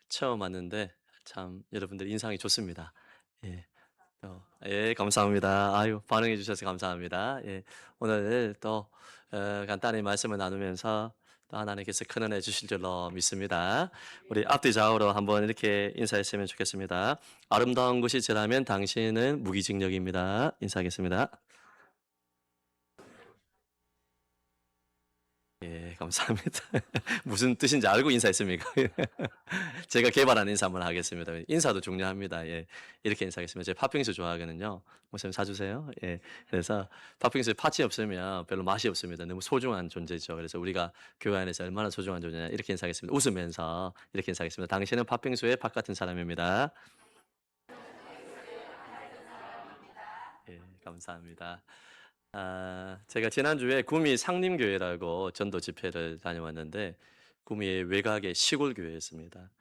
처음 왔는데 참 여러분들 인상이 좋습니다. 예. 감사합니다. 아유 반응해 주셔서 감사합니다. 예. 오늘 또 간단히 말씀을 나누면서 또 하나님께서 큰 은혜 주실 줄로 믿습니다. 우리 앞뒤 좌우로 한번 이렇게 인사했으면 좋겠습니다. 아름다운 곳이 저라면 당신은 무기징역입니다. 인사하겠습니다. 예, 감사합니다. 무슨 뜻인지 알고 인사했습니까? 제가 개발한 인사 한번 하겠습니다. 인사도 중요합니다. 예. 이렇게 인사하겠습니다. 제가 팥빙수 좋아하거든요. 목사님 사주세요. 예. 그래서 팥빙수에 팥이 없으면 별로 맛이 없습니다. 너무 소중한 존재죠. 그래서 우리가 교회 안에서 얼마나 소중한 존재냐 이렇게 인사하겠습니다. 웃으면서 이렇게 인사하겠습니다. 당신은 팥빙수의 팥 같은 사람입니다. 예, 감사합니다. 제가 지난주에 구미 상림교회라고 전도 집회를 다녀왔는데 구미의 외곽의 시골 교회였습니다.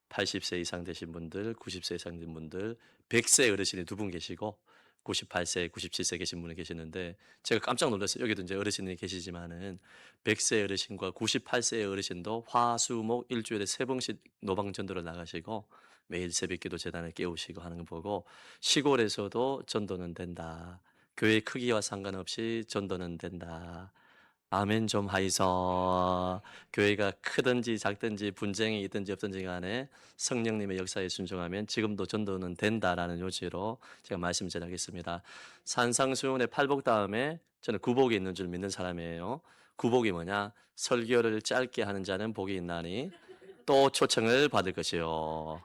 80세 이상 되신 분들, 90세 이상 된 분들, 100세 어르신이 두 분 계시고 98세, 97세 계신 분이 계시는데 제가 깜짝 놀랐어요. 여기도 이제 어르신이 계시지만은 100세 어르신과 98세 어르신도 화수목 일주일에 세 번씩 노방 전도를 나가시고 매일 새벽기도 재단을 깨우시고 하는 거 보고 시골에서도 전도는 된다. 교회 크기와 상관없이 전도는 된다. 아멘 좀 하이소. 교회가 크든지 작든지 분쟁이 있든지 없든지 간에 성령님의 역사에 순종하면 지금도 전도는 된다라는 요지로 제가 말씀 전하겠습니다. 산상수훈의 팔복 다음에 저는 구복이 있는 줄 믿는 사람이에요. 구복이 뭐냐? 설교를 짧게 하는 자는 복이 있나니 또 초청을 받을 것이요.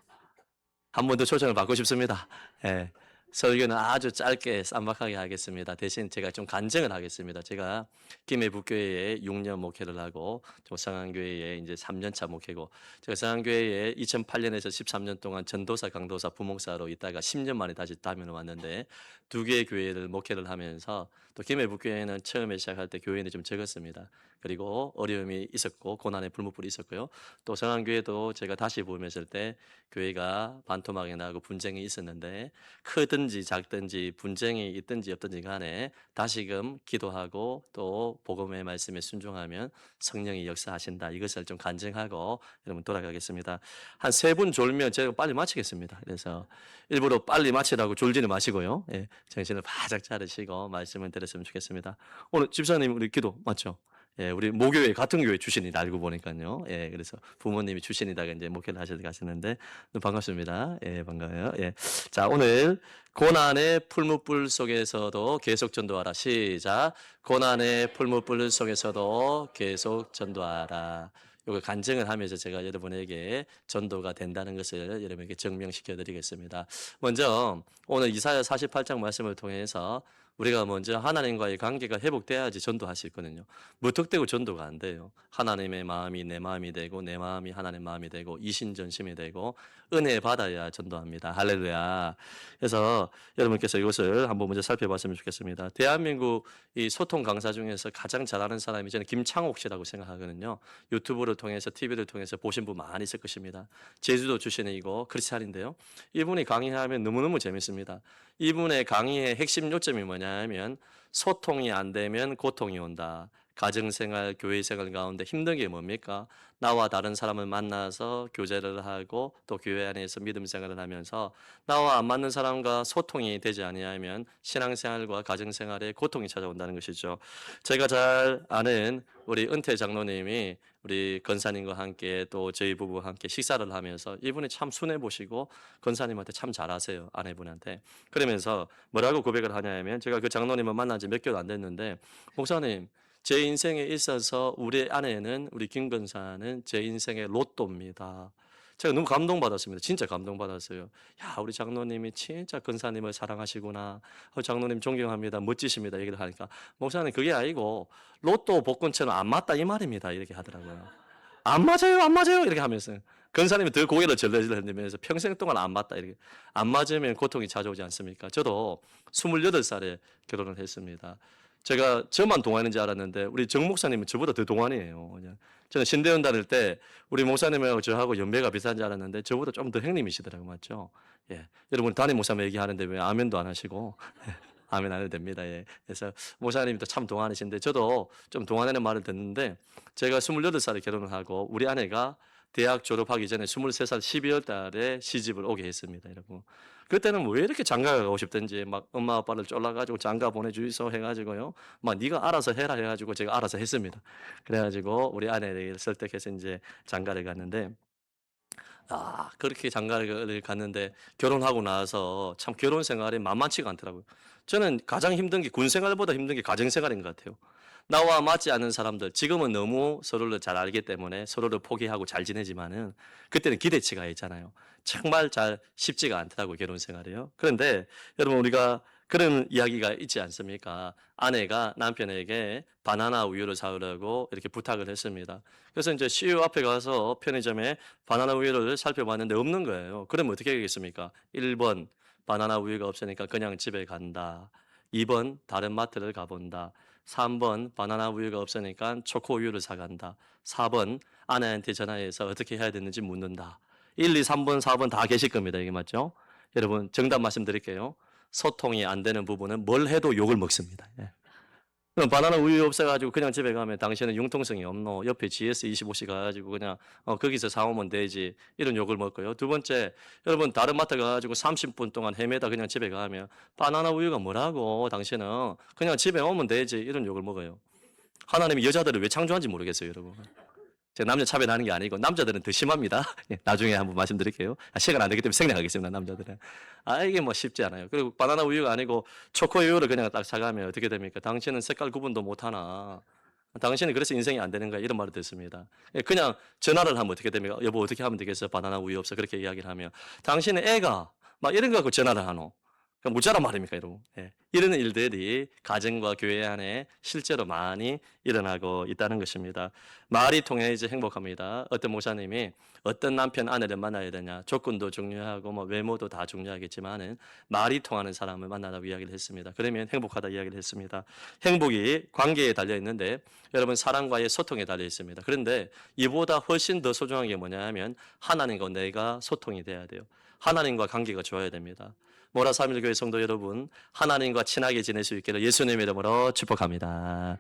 한 번 더 초청을 받고 싶습니다. 예. 설교는 아주 짧게 쌈박하게 하겠습니다. 대신 제가 좀 간증을 하겠습니다. 제가 김해 북교회에 6년 목회를 하고 또 성안교회에 이제 3년 차 목회고 제가 성안교회에 2008년에서 13년 동안 전도사, 강도사, 부목사로 있다가 10년 만에 다시 다면을 왔는데 두 개의 교회를 목회를 하면서 또 김해 북교회는 처음에 시작할 때 교회는 좀 적었습니다. 그리고 어려움이 있었고 고난의 불무불이 있었고요. 또 성안교회도 제가 다시 보면서 때 교회가 반토막이 나고 분쟁이 있었는데 크든지 작든지 분쟁이 있든지 없든지 간에 다시금 기도하고 또 복음의 말씀에 순종하면 성령이 역사하신다. 이것을 좀 간증하고 여러분 돌아가겠습니다. 한 세 분 졸면 제가 빨리 마치겠습니다. 그래서 일부러 빨리 마치라고 졸지는 마시고요. 예, 정신을 바짝 차리시고 말씀을 들었으면 좋겠습니다. 오늘 집사님 우리 기도 맞죠? 예, 우리 모교회 같은 교회 출신이다 알고 보니까요. 예, 그래서 부모님이 출신이다가 이제 목회를 하셔서 가시는데 반갑습니다. 예, 반가워요. 예. 자, 오늘 고난의 풀무불 속에서도 계속 전도하라. 시작. 고난의 풀무불 속에서도 계속 전도하라. 이거 간증을 하면서 제가 여러분에게 전도가 된다는 것을 여러분에게 증명시켜 드리겠습니다. 먼저 오늘 이사야 48장 말씀을 통해서 우리가 먼저 하나님과의 관계가 회복돼야지 전도할 수 있거든요. 무턱대고 전도가 안 돼요. 하나님의 마음이 내 마음이 되고 내 마음이 하나님의 마음이 되고 이신전심이 되고 은혜 받아야 전도합니다. 할렐루야. 그래서 여러분께서 이것을 한번 먼저 살펴봤으면 좋겠습니다. 대한민국 이 소통 강사 중에서 가장 잘하는 사람이 저는 김창옥 씨라고 생각하거든요. 유튜브를 통해서 TV를 통해서 보신 분 많이 있을 것입니다. 제주도 출신이고 크리스찬인데요. 이분이 강의하면 너무너무 재밌습니다. 이분의 강의의 핵심 요점이 뭐냐 하면 소통이 안 되면 고통이 온다. 가정생활, 교회생활 가운데 힘든 게 뭡니까? 나와 다른 사람을 만나서 교제를 하고 또 교회 안에서 믿음 생활을 하면서 나와 안 맞는 사람과 소통이 되지 아니하면 신앙생활과 가정생활에 고통이 찾아온다는 것이죠. 제가 잘 아는 우리 은퇴 장로님이 우리 권사님과 함께 또 저희 부부와 함께 식사를 하면서 이분이 참 순해 보시고 권사님한테 참 잘하세요. 아내분한테. 그러면서 뭐라고 고백을 하냐면 제가 그 장로님을 만난 지 몇 개월 안 됐는데 목사님 제 인생에 있어서 우리 아내는 우리 김 권사는 제 인생의 로또입니다. 제가 너무 감동받았습니다. 진짜 감동받았어요. 야, 우리 장로님이 진짜 권사님을 사랑하시구나. 장로님 존경합니다. 멋지십니다. 얘기를 하니까 목사님 그게 아니고 로또 복권처럼 안 맞다 이 말입니다. 이렇게 하더라고요. 안 맞아요, 안 맞아요. 이렇게 하면서 권사님이 더 고개를 절레절레 흔들면서 평생 동안 안 맞다 이렇게 안 맞으면 고통이 찾아오지 않습니까? 저도 28살에 결혼을 했습니다. 제가 저만 동안인 줄 알았는데 우리 정 목사님은 저보다 더 동안이에요. 그냥 저는 신대원 다닐 때 우리 목사님하고 저하고 연배가 비슷한 줄 알았는데 저보다 좀 더 형님이시더라고요. 맞죠? 예. 여러분 담임 목사님 얘기하는데 왜 아멘도 안 하시고 아멘 안 해도 됩니다. 예. 그래서 목사님도 참 동안이신데 저도 좀 동안이라는 말을 듣는데 제가 28살에 결혼을 하고 우리 아내가 대학 졸업하기 전에 23살 12월 달에 시집을 오게 했습니다, 여러분. 그때는 뭐 왜 이렇게 장가 가고 싶든지 막 엄마 아빠를 쫄라 가지고 장가 보내주이소 해 가지고요. 막 네가 알아서 해라 해 가지고 제가 알아서 했습니다. 그래 가지고 우리 아내를 설득해서 인제 장가를 갔는데, 그렇게 장가를 갔는데 결혼하고 나서 참 결혼 생활이 만만치가 않더라고요. 저는 가장 힘든 게 군 생활보다 힘든 게 가정 생활인 것 같아요. 나와 맞지 않는 사람들, 지금은 너무 서로를 잘 알기 때문에 서로를 포기하고 잘 지내지만은 그때는 기대치가 있잖아요. 정말 잘 쉽지가 않더라고요, 결혼 생활이요. 그런데 여러분, 우리가 그런 이야기가 있지 않습니까? 아내가 남편에게 바나나 우유를 사오라고 이렇게 부탁을 했습니다. 그래서 이제 CU 앞에 가서 편의점에 바나나 우유를 살펴봤는데 없는 거예요. 그러면 어떻게 하겠습니까? 1번 바나나 우유가 없으니까 그냥 집에 간다. 2번 다른 마트를 가본다. 3번 바나나 우유가 없으니까 초코 우유를 사간다. 4번 아내한테 전화해서 어떻게 해야 되는지 묻는다. 1, 2, 3번, 4번 다 계실 겁니다. 이게 맞죠? 여러분, 정답 말씀드릴게요. 소통이 안 되는 부분은 뭘 해도 욕을 먹습니다. 예. 그럼 바나나 우유 없어가지고 그냥 집에 가면 당신은 융통성이 없노. 옆에 GS25C 가가지고 그냥 거기서 사오면 되지. 이런 욕을 먹고요. 두 번째, 여러분 다른 마트 가가지고 30분 동안 헤매다 그냥 집에 가면 바나나 우유가 뭐라고 당신은 그냥 집에 오면 되지. 이런 욕을 먹어요. 하나님이 여자들을 왜 창조한지 모르겠어요, 여러분. 제가 남녀 차별하는 게 아니고 남자들은 더 심합니다. 예, 나중에 한번 말씀드릴게요. 시간 안 되기 때문에 생략하겠습니다, 남자들은. 이게 뭐 쉽지 않아요. 그리고 바나나 우유가 아니고 초코 우유를 그냥 딱 사가면 어떻게 됩니까? 당신은 색깔 구분도 못 하나. 당신은 그래서 인생이 안 되는 거야. 이런 말을 듣습니다. 예, 그냥 전화를 하면 어떻게 됩니까? 여보, 어떻게 하면 되겠어? 바나나 우유 없어. 그렇게 이야기를 하면 당신의 애가 막 이런 거 갖고 전화를 하노. 무자란 말입니까, 여러분? 예. 이런 일들이 가정과 교회 안에 실제로 많이 일어나고 있다는 것입니다. 말이 통해야지 행복합니다. 어떤 목사님이 어떤 남편 아내를 만나야 되냐, 조건도 중요하고 뭐 외모도 다 중요하겠지만은 말이 통하는 사람을 만나라고 이야기를 했습니다. 그러면 행복하다 이야기를 했습니다. 행복이 관계에 달려 있는데 여러분, 사랑과의 소통에 달려 있습니다. 그런데 이보다 훨씬 더 소중한 게 뭐냐면 하나님과 내가 소통이 돼야 돼요. 하나님과 관계가 좋아야 됩니다. 모라 삼일교회 성도 여러분, 하나님과 친하게 지낼 수 있기를 예수님 이름으로 축복합니다.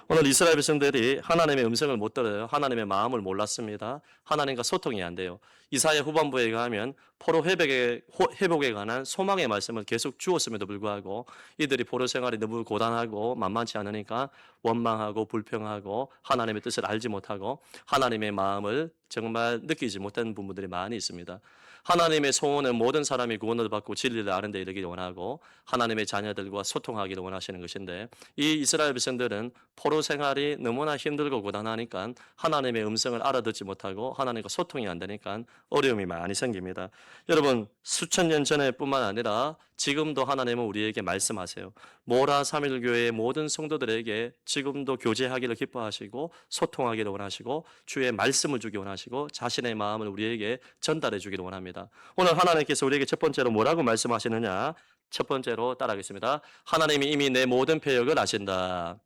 오늘 이스라엘 백성들이 하나님의 음성을 못 들어요. 하나님의 마음을 몰랐습니다. 하나님과 소통이 안 돼요. 이사야 후반부에 가면 포로 회복에 관한 소망의 말씀을 계속 주었음에도 불구하고 이들이 포로 생활이 너무 고단하고 만만치 않으니까 원망하고 불평하고 하나님의 뜻을 알지 못하고 하나님의 마음을 정말 느끼지 못하는 부분들이 많이 있습니다. 하나님의 소원은 모든 사람이 구원을 받고 진리를 아는 데 이르기를 원하고 하나님의 자녀들과 소통하기를 원하시는 것인데, 이 이스라엘 백성들은 포로 생활이 너무나 힘들고 고단하니까 하나님의 음성을 알아듣지 못하고 하나님과 소통이 안 되니까 어려움이 많이 생깁니다. 여러분, 수천 년 전에 뿐만 아니라 지금도 하나님은 우리에게 말씀하세요. 모라 삼일교회의 모든 성도들에게 지금도 교제하기를 기뻐하시고 소통하기를 원하시고 주의 말씀을 주기 원하시고 자신의 마음을 우리에게 전달해 주기를 원합니다. 오늘 하나님께서 우리에게 첫 번째로 뭐라고 말씀하시느냐? 첫 번째로 따라하겠습니다. 하나님이 이미 내 모든 패역을 아신다.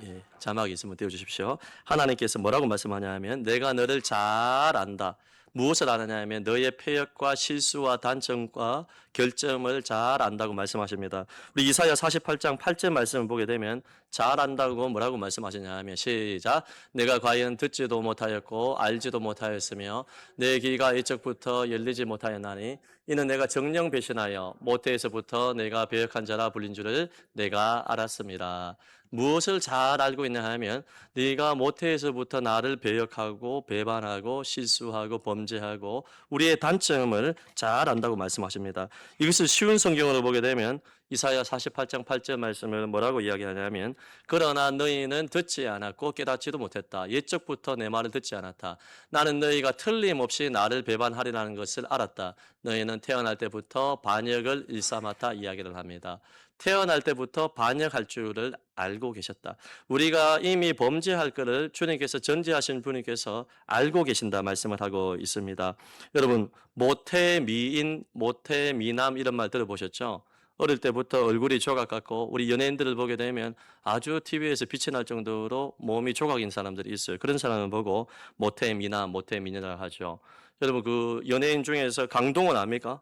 예, 자막이 있으면 띄워주십시오. 하나님께서 뭐라고 말씀하냐 하면 내가 너를 잘 안다. 무엇을 아느냐 하면 너의 패역과 실수와 단점과 결점을 잘 안다고 말씀하십니다. 우리 이사야 48장 8절 말씀을 보게 되면 잘 안다고 뭐라고 말씀하시냐 하면 시작. 내가 과연 듣지도 못하였고 알지도 못하였으며 내 귀가 이쪽부터 열리지 못하였나니 이는 내가 정령 배신하여 모태에서부터 내가 배역한 자라 불린 줄을 내가 알았습니다. 무엇을 잘 알고 있냐 하면 네가 모태에서부터 나를 배역하고 배반하고 실수하고 범죄하고 우리의 단점을 잘 안다고 말씀하십니다. 이것을 쉬운 성경으로 보게 되면 이사야 48장 8절 말씀을 뭐라고 이야기하냐면 그러나 너희는 듣지 않았고 깨닫지도 못했다. 옛적부터 내 말을 듣지 않았다. 나는 너희가 틀림없이 나를 배반하리라는 것을 알았다. 너희는 태어날 때부터 반역을 일삼았다 이야기를 합니다. 태어날 때부터 반역할 줄을 알고 계셨다. 우리가 이미 범죄할 것을 주님께서 전제하신 분께서 알고 계신다 말씀을 하고 있습니다. 여러분, 모태미인, 모태미남 이런 말 들어보셨죠? 어릴 때부터 얼굴이 조각 같고 우리 연예인들을 보게 되면 아주 TV에서 빛이 날 정도로 몸이 조각인 사람들이 있어요. 그런 사람을 보고 모태미남, 모태미녀라 하죠. 여러분, 그 연예인 중에서 강동원 압니까?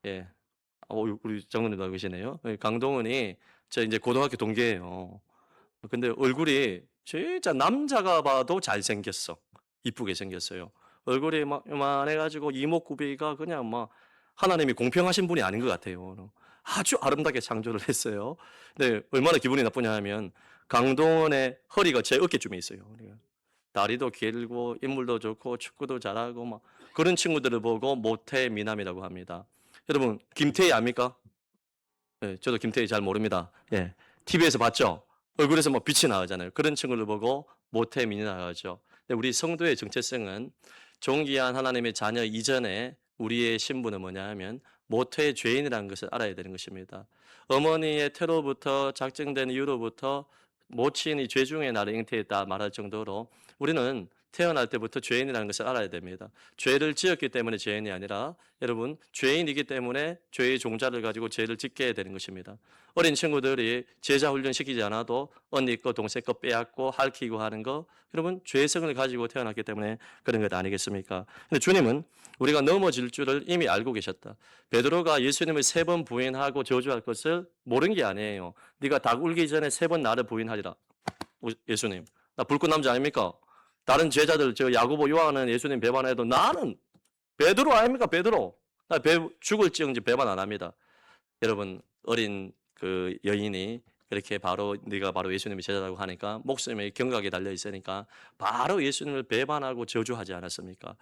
예. 우리 장로님도 알고 계시네요. 예, 강동원이 저 이제 고등학교 동기예요. 근데 얼굴이 진짜 남자가 봐도 잘생겼어. 이쁘게 생겼어요. 얼굴이 막 요만해가지고 이목구비가 그냥 막 하나님이 공평하신 분이 아닌 것 같아요. 아주 아름답게 창조를 했어요. 근데 얼마나 기분이 나쁘냐 하면 강동원의 허리가 제 어깨쯤에 있어요. 다리도 길고 인물도 좋고 축구도 잘하고 막 그런 친구들을 보고 모태 미남이라고 합니다. 여러분 김태희 압니까? 예, 저도 김태희 잘 모릅니다. 예, TV에서 봤죠? 얼굴에서 뭐 빛이 나오잖아요. 그런 친구를 보고 모태 민이 나오죠. 근데 우리 성도의 정체성은 존귀한 하나님의 자녀 이전에 우리의 신분은 뭐냐 하면 모태 죄인이라는 것을 알아야 되는 것입니다. 어머니의 태로부터 작정된 이후로부터 모친이 죄 중에 나를 잉태했다 말할 정도로 우리는 태어날 때부터 죄인이라는 것을 알아야 됩니다. 죄를 지었기 때문에 죄인이 아니라 여러분 죄인이기 때문에 죄의 종자를 가지고 죄를 짓게 되는 것입니다. 어린 친구들이 제자 훈련 시키지 않아도 언니 거 동생 거 빼앗고 핥히고 하는 거 여러분 죄성을 가지고 태어났기 때문에 그런 것 아니겠습니까? 근데 주님은 우리가 넘어질 줄을 이미 알고 계셨다. 베드로가 예수님을 3번 부인하고 저주할 것을 모른 게 아니에요. 네가 닭 울기 전에 3번 나를 부인하리라. 예수님, 나 불꽃 남자 아닙니까? 다른 제자들 저 야고보 요한은 예수님 배반해도 나는 베드로 아닙니까? 베드로. 나 죽을지언정 배반 안 합니다. 여러분 어린 그 여인이 그렇게 바로 네가 바로 예수님의 제자라고 하니까 목숨에 경각이 달려 있으니까 바로 예수님을 배반하고 저주하지 않았습니까?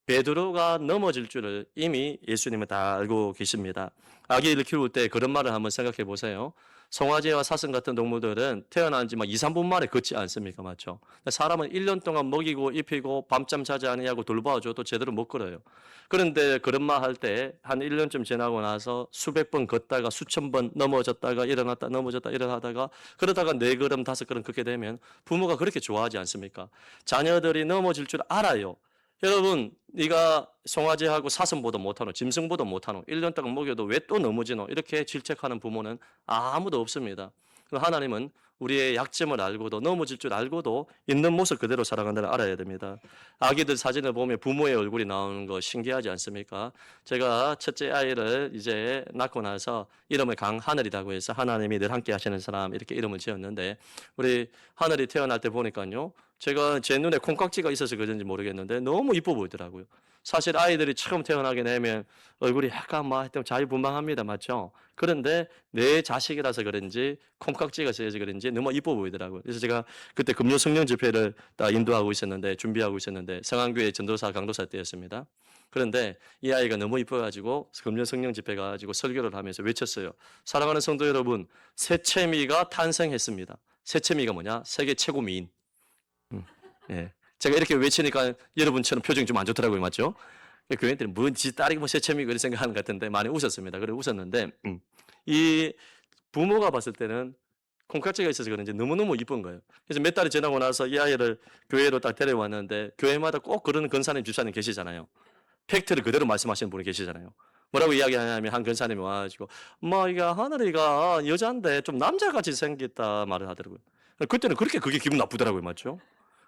베드로가 넘어질 줄을 이미 예수님은 다 알고 계십니다. 아기를 키울 때 그런 말을 한번 생각해 보세요. 송아지와 사슴 같은 동물들은 태어난 지 막 2, 3분 만에 걷지 않습니까? 맞죠? 사람은 1년 동안 먹이고 입히고 밤잠 자지 아니하고 돌봐줘도 제대로 못 걸어요. 그런데 그런 말 할 때 한 1년쯤 지나고 나서 수백 번 걷다가 수천 번 넘어졌다가 일어났다 넘어졌다 일어나다가 그러다가 4걸음 5걸음 걷게 되면 부모가 그렇게 좋아하지 않습니까? 자녀들이 넘어질 줄 알아요. 여러분, 네가 송아지하고 사슴보다 못하노, 짐승보다 못하노, 1년 동안 먹여도 왜 또 넘어지노? 이렇게 질책하는 부모는 아무도 없습니다. 하나님은 우리의 약점을 알고도 넘어질 줄 알고도 있는 모습 그대로 살아간다는 알아야 됩니다. 아기들 사진을 보면 부모의 얼굴이 나오는 거 신기하지 않습니까? 제가 첫째 아이를 이제 낳고 나서 이름을 강하늘이라고 해서 하나님이 늘 함께 하시는 사람 이렇게 이름을 지었는데 우리 하늘이 태어날 때 보니까요. 제가 제 눈에 콩깍지가 있어서 그런지 모르겠는데 너무 이뻐 보이더라고요. 사실 아이들이 처음 태어나게 되면 얼굴이 약간 막 자유분방합니다. 맞죠? 그런데 내 자식이라서 그런지 콩깍지가 있어서 그런지 너무 이뻐 보이더라고요. 그래서 제가 그때 금요 성령 집회를 다 인도하고 있었는데 준비하고 있었는데 성안교회 전도사 강도사 때였습니다. 그런데 이 아이가 너무 이뻐가지고 금요 성령 집회 가지고 설교를 하면서 외쳤어요. 사랑하는 성도 여러분, 새채미가 탄생했습니다. 새채미가 뭐냐? 세계 최고 미인. 예. 제가 이렇게 외치니까 여러분처럼 표정이 좀 안 좋더라고요. 맞죠? 교회들은 뭔지 딸이 뭐 새채미고 이런 생각하는 것 같은데 많이 웃었습니다. 그래 웃었는데 이 부모가 봤을 때는 콩깍지가 있어서 그런지 너무너무 이쁜 거예요. 그래서 몇 달이 지나고 나서 이 아이를 교회로 딱 데려왔는데 교회마다 꼭 그런 권사님, 집사님 계시잖아요. 팩트를 그대로 말씀하시는 분이 계시잖아요. 뭐라고 이야기하냐면 한 권사님이 와가지고 뭐 이게 하늘이가 여자인데 좀 남자같이 생겼다 말을 하더라고요. 그때는 그게 기분 나쁘더라고요. 맞죠?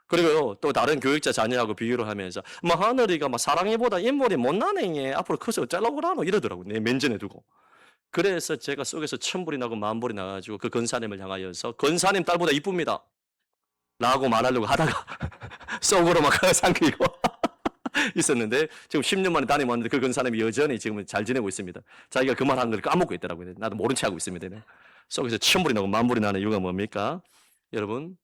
그리고요, 또 다른 교육자 자녀하고 비교를 하면서, 뭐, 하늘이가 막 사랑이보다 인물이 못나네, 앞으로 커서 어쩌려고 그러노? 이러더라고요. 내 면전에 두고. 그래서 제가 속에서 천불이 나고 만불이 나가지고 그 권사님을 향하여서, 권사님 딸보다 이쁩니다. 라고 말하려고 하다가, 속으로 막 삼키고 있었는데, 지금 10년 만에 담임 왔는데 그 권사님이 여전히 지금 잘 지내고 있습니다. 자기가 그 말 한 걸 까먹고 있더라고요. 나도 모른 체 하고 있습니다. 속에서 천불이 나고 만불이 나는 이유가 뭡니까? 여러분,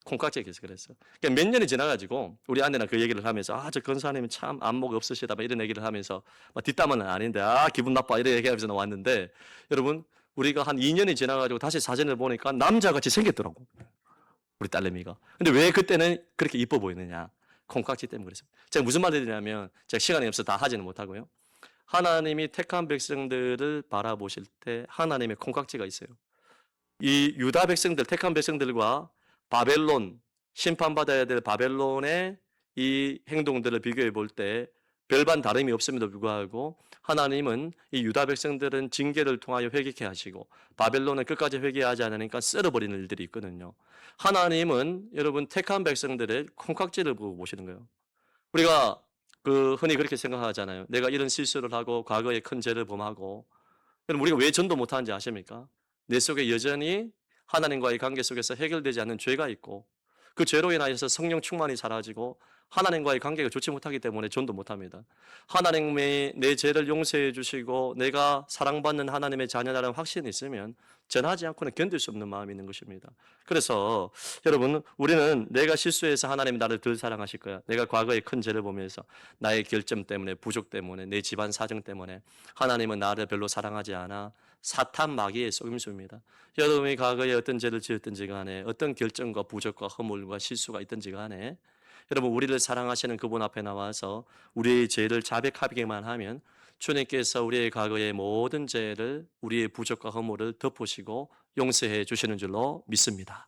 콩깍지에 계속 그랬어. 그러니까 몇 년이 지나가지고 우리 아내랑 그 얘기를 하면서 저 권사님은 참 안목 없으시다 막 이런 얘기를 하면서 막 뒷담화는 아닌데 기분 나빠 이런 얘기하면서 나왔는데 여러분 우리가 한 2년이 지나가지고 다시 사진을 보니까 남자같이 생겼더라고 우리 딸내미가. 근데 왜 그때는 그렇게 이뻐 보이느냐? 콩깍지 때문에 그랬습니다. 제가 무슨 말을 드리냐면 제가 시간이 없어서 다 하지는 못하고요. 하나님이 택한 백성들을 바라보실 때 하나님의 콩깍지가 있어요. 이 유다 백성들, 택한 백성들과 바벨론, 심판받아야 될 바벨론의 이 행동들을 비교해 볼 때 별반 다름이 없음에도 불구하고 하나님은 이 유다 백성들은 징계를 통하여 회개케 하시고 바벨론은 끝까지 회개하지 않으니까 썰어버리는 일들이 있거든요. 하나님은 여러분 택한 백성들의 콩깍지를 보고 보시는 거예요. 우리가 그 흔히 그렇게 생각하잖아요. 내가 이런 실수를 하고 과거에 큰 죄를 범하고 그럼 우리가 왜 전도 못하는지 아십니까? 내 속에 여전히 하나님과의 관계 속에서 해결되지 않는 죄가 있고 그 죄로 인하여서 성령 충만이 사라지고 하나님과의 관계가 좋지 못하기 때문에 전도 못합니다. 하나님이 내 죄를 용서해 주시고 내가 사랑받는 하나님의 자녀라는 확신이 있으면 전하지 않고는 견딜 수 없는 마음이 있는 것입니다. 그래서 여러분, 우리는 내가 실수해서 하나님이 나를 덜 사랑하실 거야. 내가 과거의 큰 죄를 보면서 나의 결점 때문에, 부족 때문에, 내 집안 사정 때문에 하나님은 나를 별로 사랑하지 않아. 사탄 마귀의 속임수입니다. 여러분이 과거에 어떤 죄를 지었든지 간에 어떤 결점과 부족과 허물과 실수가 있든지 간에 여러분, 우리를 사랑하시는 그분 앞에 나와서 우리의 죄를 자백하기만 하면 주님께서 우리의 과거의 모든 죄를, 우리의 부족과 허물을 덮으시고 용서해 주시는 줄로 믿습니다.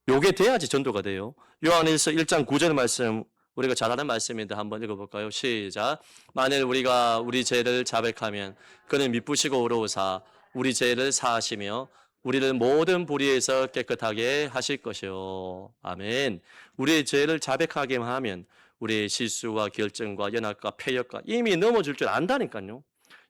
요게 돼야지 전도가 돼요. 요한일서 1장 9절 말씀, 우리가 잘 아는 말씀인데 한번 읽어볼까요? 시작. 만일 우리가 우리 죄를 자백하면 그는 미쁘시고 의로우사 우리 죄를 사하시며 우리를 모든 불의에서 깨끗하게 하실 것이요. 아멘. 우리의 죄를 자백하게만 하면 우리의 실수와 결정과 연약과 패역과 이미 넘어질 줄 안다니까요.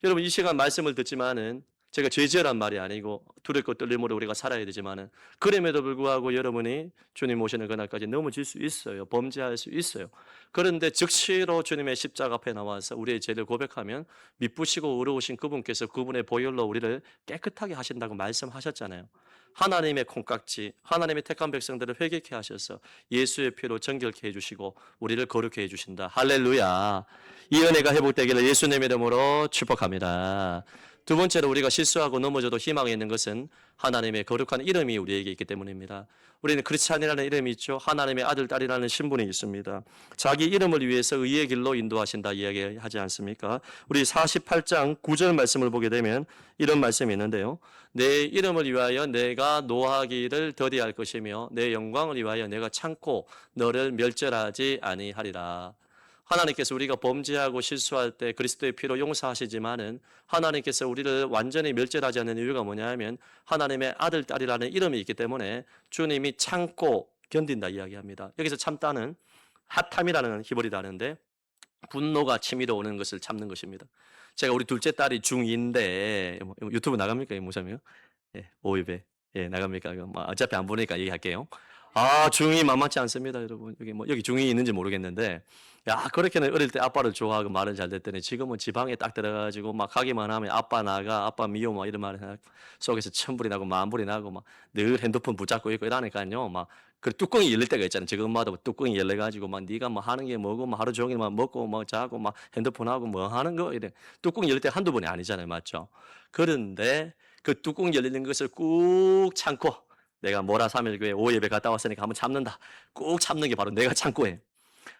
여러분, 이 시간 말씀을 듣지만은 제가 죄지어란 말이 아니고 두렵고 떨림으로 우리가 살아야 되지만은 그럼에도 불구하고 여러분이 주님 오시는 그날까지 넘어질 수 있어요. 범죄할 수 있어요. 그런데 즉시로 주님의 십자가 앞에 나와서 우리의 죄를 고백하면 미쁘시고 의로우신 그분께서 그분의 보혈로 우리를 깨끗하게 하신다고 말씀하셨잖아요. 하나님의 콩깍지, 하나님의 택한 백성들을 회개케 하셔서 예수의 피로 정결케 해주시고 우리를 거룩케 해주신다. 할렐루야. 이 은혜가 회복되기를 예수님 이름으로 축복합니다. 두 번째로 우리가 실수하고 넘어져도 희망이 있는 것은 하나님의 거룩한 이름이 우리에게 있기 때문입니다. 우리는 크리스찬이라는 이름이 있죠. 하나님의 아들, 딸이라는 신분이 있습니다. 자기 이름을 위해서 의의 길로 인도하신다 이야기하지 않습니까? 우리 48장 9절 말씀을 보게 되면 이런 말씀이 있는데요. 내 이름을 위하여 내가 노하기를 더디할 것이며 내 영광을 위하여 내가 참고 너를 멸절하지 아니하리라. 하나님께서 우리가 범죄하고 실수할 때 그리스도의 피로 용서하시지만은 하나님께서 우리를 완전히 멸절하지 않는 이유가 뭐냐 하면 하나님의 아들, 딸이라는 이름이 있기 때문에 주님이 참고 견딘다 이야기합니다. 여기서 참다는 핫함이라는 히브리 단어인데 분노가 치밀어 오는 것을 참는 것입니다. 제가 우리 둘째 딸이 중2인데 유튜브 나갑니까? 모자면 예, 오입에 예, 나갑니까? 뭐 어차피 안 보니까 얘기할게요. 아, 중2 만만치 않습니다, 여러분. 여기 중2 있는지 모르겠는데, 야, 그렇게는 어릴 때 아빠를 좋아하고 말은 잘 됐더니 지금은 지방에 딱 들어가가지고 막 가기만 하면 아빠 나가, 아빠 미워, 막 이런 말 속에서 천불이 나고 만불이 나고 막 늘 핸드폰 붙잡고 있고 이러니까요. 막 그 뚜껑이 열릴 때가 있잖아요. 지금 엄마도 뚜껑이 열려가지고 막 네가 뭐 하는 게 뭐고 막 하루 종일 막 먹고 뭐 자고 막 핸드폰 하고 뭐 하는 거 이래. 뚜껑 열릴 때 한두 번이 아니잖아요, 맞죠? 그런데 그 뚜껑 열리는 것을 꾹 참고 내가 모라 3일교회 5예배 갔다 왔으니까 한번 참는다. 꾹 참는 게 바로 내가 참고해.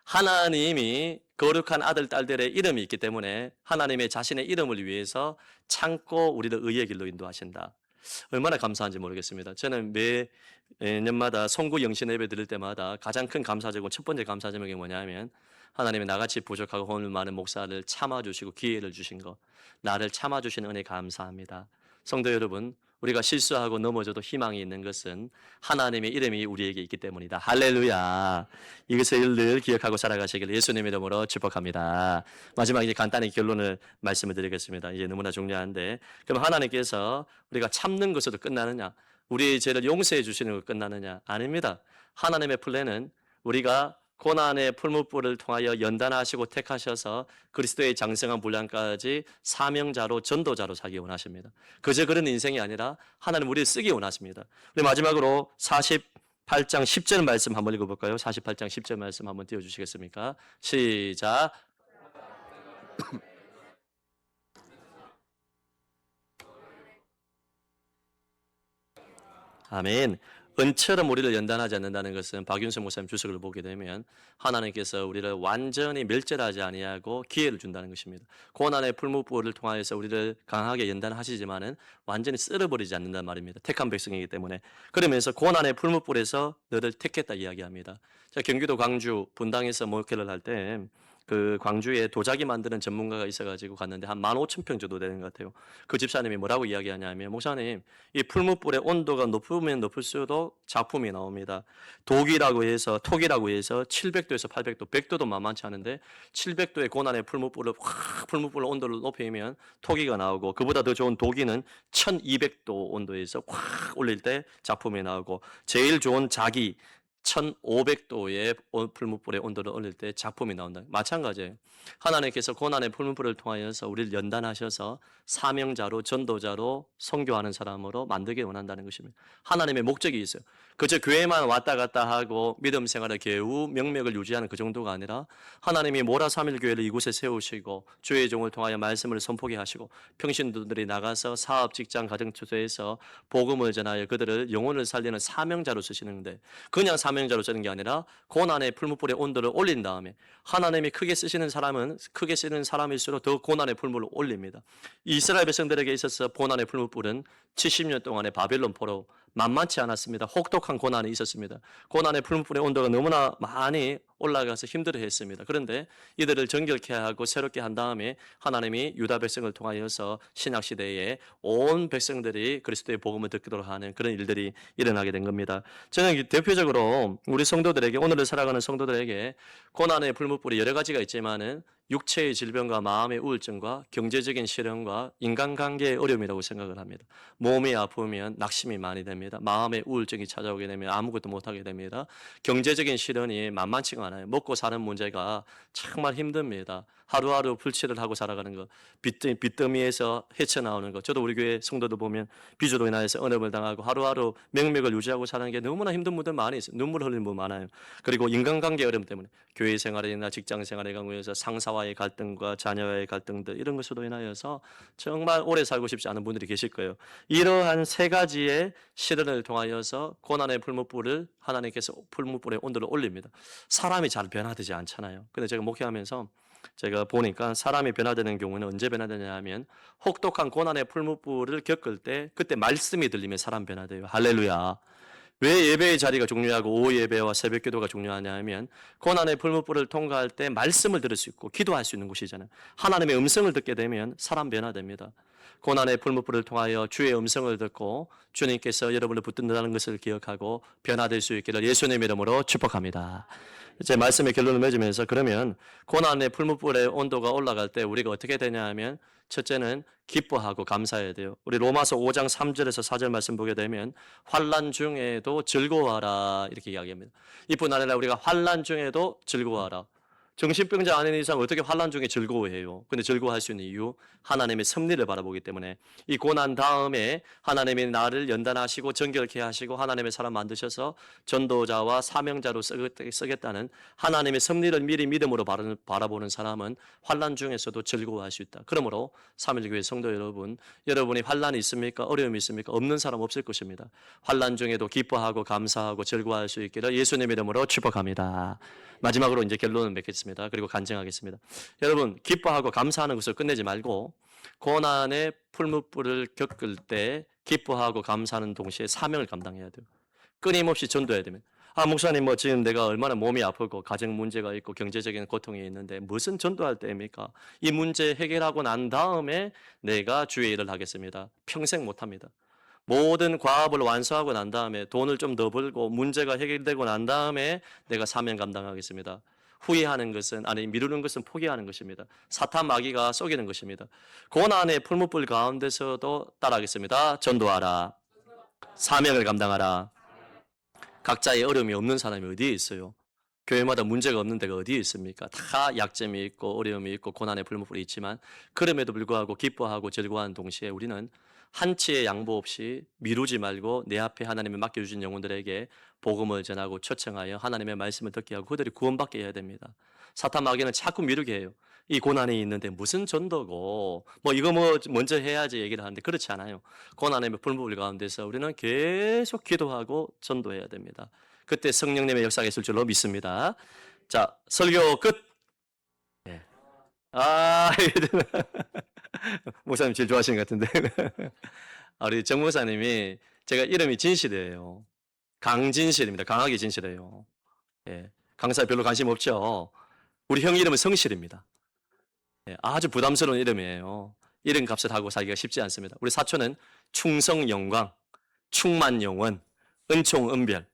하나님이 거룩한 아들, 딸들의 이름이 있기 때문에 하나님의 자신의 이름을 위해서 참고 우리를 의의 길로 인도하신다. 얼마나 감사한지 모르겠습니다. 저는 매년마다 송구 영신 예배 드릴 때마다 가장 큰 감사제고 첫 번째 감사제목이 뭐냐면 하나님이 나같이 부족하고 허물 많은 목사를 참아주시고 기회를 주신 것, 나를 참아주시는 은혜 감사합니다. 성도 여러분, 우리가 실수하고 넘어져도 희망이 있는 것은 하나님의 이름이 우리에게 있기 때문이다. 할렐루야. 이것을 늘 기억하고 살아가시길 예수님 이름으로 축복합니다. 마지막에 간단히 결론을 말씀을 드리겠습니다. 이제 너무나 중요한데, 그럼 하나님께서 우리가 참는 것으로 끝나느냐? 우리의 죄를 용서해 주시는 것 끝나느냐? 아닙니다. 하나님의 플랜은 우리가 고난의 풀무불을 통하여 연단하시고 택하셔서 그리스도의 장성한 분량까지 사명자로 전도자로 살기 원하십니다. 그저 그런 인생이 아니라 하나님 우리를 쓰기 원하십니다. 우리 마지막으로 48장 10절 말씀 한번 읽어볼까요? 48장 10절 말씀 한번 띄워주시겠습니까? 시작. 아멘. 은처럼 우리를 연단하지 않는다는 것은 박윤수 목사님 주석을 보게 되면 하나님께서 우리를 완전히 멸절하지 아니하고 기회를 준다는 것입니다. 고난의 풀무불을 통하여서 우리를 강하게 연단하시지만은 완전히 쓸어버리지 않는단 말입니다. 택한 백성이기 때문에. 그러면서 고난의 풀무불에서 너를 택했다 이야기합니다. 제가 경기도 광주 분당에서 목회를 할 때 그 광주에 도자기 만드는 전문가가 있어가지고 갔는데 한 15,000평 정도 되는 것 같아요. 그 집사님이 뭐라고 이야기하냐면 목사님, 이 풀무불의 온도가 높으면 높을수록 작품이 나옵니다. 톡이라고 해서 700도에서 800도, 100도도 만만치 않은데 700도의 고난의 풀무불 온도를 높이면 토기가 나오고 그보다 더 좋은 도기는 1200도 온도에서 확 올릴 때 작품이 나오고 제일 좋은 자기 1500도의 풀무불의 온도를 올릴 때 작품이 나온다. 마찬가지예요. 하나님께서 고난의 풀무불을 통하여서 우리를 연단하셔서 사명자로 전도자로 선교하는 사람으로 만들기 원한다는 것입니다. 하나님의 목적이 있어요. 그저 교회만 왔다 갔다 하고 믿음 생활의 겨우 명맥을 유지하는 그 정도가 아니라 하나님이 모라 삼일교회를 이곳에 세우시고 주의 종을 통하여 말씀을 선포하게 하시고 평신도들이 나가서 사업, 직장, 가정 투서에서 복음을 전하여 그들을 영혼을 살리는 사명자로 쓰시는데 그냥 사명자로 쓰는 게 아니라 고난의 풀무불의 온도를 올린 다음에 하나님이 크게 쓰시는 사람은 크게 쓰는 사람일수록 더 고난의 풀무를 올립니다. 이스라엘 백성들에게 있어서 고난의 풀무불은 70년 동안의 바벨론 포로 만만치 않았습니다. 혹독한 고난이 있었습니다. 고난의 풀무불의 온도가 너무나 많이 올라가서 힘들어했습니다. 그런데 이들을 정결케 하고 새롭게 한 다음에 하나님이 유다 백성을 통하여서 신약 시대에 온 백성들이 그리스도의 복음을 듣도록 하는 그런 일들이 일어나게 된 겁니다. 저는 대표적으로 우리 성도들에게 오늘을 살아가는 성도들에게 고난의 풀무불이 여러 가지가 있지만은 육체의 질병과 마음의 우울증과 경제적인 시련과 인간관계의 어려움이라고 생각을 합니다. 몸이 아프면 낙심이 많이 됩니다. 마음의 우울증이 찾아오게 되면 아무것도 못하게 됩니다. 경제적인 시련이 만만치가 않아요. 먹고 사는 문제가 정말 힘듭니다. 하루하루 불치를 하고 살아가는 것, 빚더미에서 헤쳐나오는 것. 저도 우리 교회 성도들 보면 빚으로 인하여서 언업을 당하고 하루하루 명맥을 유지하고 사는 게 너무나 힘든 분들 많이 있어요. 눈물 흘리는 분 많아요. 그리고 인간관계 어려움 때문에 교회 생활이나 직장 생활에 관해서 상사와의 갈등과 자녀와의 갈등들 이런 것으로 인하여서 정말 오래 살고 싶지 않은 분들이 계실 거예요. 이러한 세 가지의 시련을 통하여서 고난의 풀무불을 하나님께서 풀무불의 온도를 올립니다. 사람이 잘 변화되지 않잖아요. 근데 제가 목회하면서 제가 보니까 사람이 변화되는 경우는 언제 변화되냐 하면 혹독한 고난의 풀무불을 겪을 때 그때 말씀이 들리면 사람 변화돼요. 할렐루야. 왜 예배의 자리가 중요하고 오후 예배와 새벽 기도가 중요하냐 하면 고난의 풀무불을 통과할 때 말씀을 들을 수 있고 기도할 수 있는 곳이잖아요. 하나님의 음성을 듣게 되면 사람 변화됩니다. 고난의 풀무불을 통하여 주의 음성을 듣고 주님께서 여러분을 붙든다는 것을 기억하고 변화될 수 있기를 예수님 이름으로 축복합니다. 이제 말씀의 결론을 맺으면서 그러면 고난의 풀무불의 온도가 올라갈 때 우리가 어떻게 되냐 하면 첫째는 기뻐하고 감사해야 돼요. 우리 로마서 5장 3절에서 4절 말씀 보게 되면 환난 중에도 즐거워하라 이렇게 이야기합니다. 이뿐 아니라 우리가 환난 중에도 즐거워하라. 정신병자 아닌 이상 어떻게 환난 중에 즐거워해요? 근데 즐거워할 수 있는 이유 하나님의 섭리를 바라보기 때문에 이 고난 다음에 하나님이 나를 연단하시고 정결케 하시고 하나님의 사람 만드셔서 전도자와 사명자로 쓰겠다는 하나님의 섭리를 미리 믿음으로 바라보는 사람은 환난 중에서도 즐거워할 수 있다. 그러므로 삼일교회 성도 여러분, 여러분이 환난이 있습니까? 어려움이 있습니까? 없는 사람 없을 것입니다. 환난 중에도 기뻐하고 감사하고 즐거워할 수 있기를 예수님 이름으로 축복합니다. 마지막으로 이제 결론을 맺겠습니다. 그리고 간증하겠습니다. 여러분, 기뻐하고 감사하는 것을 끝내지 말고 고난의 풀무불을 겪을 때 기뻐하고 감사하는 동시에 사명을 감당해야 돼요. 끊임없이 전도해야 됩니다. 아, 목사님, 뭐 지금 내가 얼마나 몸이 아프고 가정 문제가 있고 경제적인 고통이 있는데 무슨 전도할 때입니까? 이 문제 해결하고 난 다음에 내가 주의 일을 하겠습니다. 평생 못합니다. 모든 과업을 완수하고 난 다음에 돈을 좀 더 벌고 문제가 해결되고 난 다음에 내가 사명 감당하겠습니다. 후회하는 것은 아니 미루는 것은 포기하는 것입니다. 사탄 마귀가 속이는 것입니다. 고난의 풀무불 가운데서도 따라하겠습니다. 전도하라. 사명을 감당하라. 각자의 어려움이 없는 사람이 어디에 있어요? 교회마다 문제가 없는 데가 어디에 있습니까? 다 약점이 있고 어려움이 있고 고난의 풀무불이 있지만 그럼에도 불구하고 기뻐하고 즐거워하는 동시에 우리는 한치의 양보 없이 미루지 말고 내 앞에 하나님이 맡겨주신 영혼들에게 복음을 전하고 초청하여 하나님의 말씀을 듣게 하고 그들이 구원받게 해야 됩니다. 사탄 마귀는 자꾸 미루게 해요. 이 고난이 있는데 무슨 전도고 뭐 이거 뭐 먼저 해야지 얘기를 하는데 그렇지 않아요. 고난의 풀무불 가운데서 우리는 계속 기도하고 전도해야 됩니다. 그때 성령님의 역사가 있을 줄로 믿습니다. 자, 설교 끝. 네. 아, 목사님 제일 좋아하시는 것 같은데. 우리 정 목사님이 제가 이름이 진실이에요. 강진실입니다. 강하게 진실해요. 예. 강사에 별로 관심 없죠. 우리 형 이름은 성실입니다. 예, 아주 부담스러운 이름이에요. 이름 값을 하고 살기가 쉽지 않습니다. 우리 사촌은 충성 영광, 충만 영원, 은총 은별.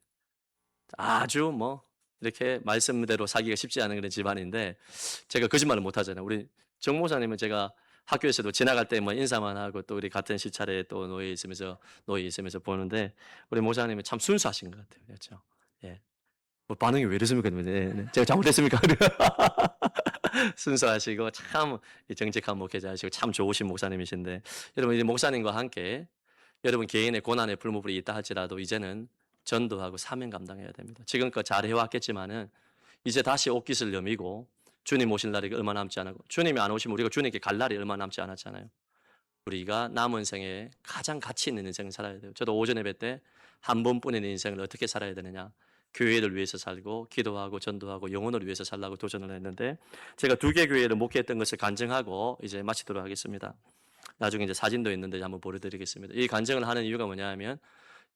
아주 뭐 이렇게 말씀대로 살기가 쉽지 않은 그런 집안인데 제가 거짓말을 못 하잖아요. 우리 정 목사님은 제가 학교에서도 지나갈 때 뭐 인사만 하고 또 우리 같은 시차례에 또 노예 있으면서 보는데 우리 목사님은 참 순수하신 것 같아요. 그렇죠? 예. 반응이 왜 이러십니까? 네, 네. 제가 잘못했습니까? 순수하시고 참 정직한 목회자시고 참 좋으신 목사님이신데 여러분 이제 목사님과 함께 여러분 개인의 고난의 불무불이 있다 할지라도 이제는 전도하고 사명 감당해야 됩니다. 지금껏 잘 해왔겠지만은 이제 다시 옷깃을 여미고 주님 오실 날이 얼마 남지 않았고 주님이 안 오시면 우리가 주님께 갈 날이 얼마 남지 않았잖아요. 우리가 남은 생에 가장 가치 있는 인생을 살아야 돼요. 저도 오전 예배 때 한 번뿐인 인생을 어떻게 살아야 되느냐. 교회를 위해서 살고 기도하고 전도하고 영혼을 위해서 살라고 도전을 했는데 제가 2개 교회를 목회했던 것을 간증하고 이제 마치도록 하겠습니다. 나중에 이제 사진도 있는데 한번 보여드리겠습니다. 이 간증을 하는 이유가 뭐냐면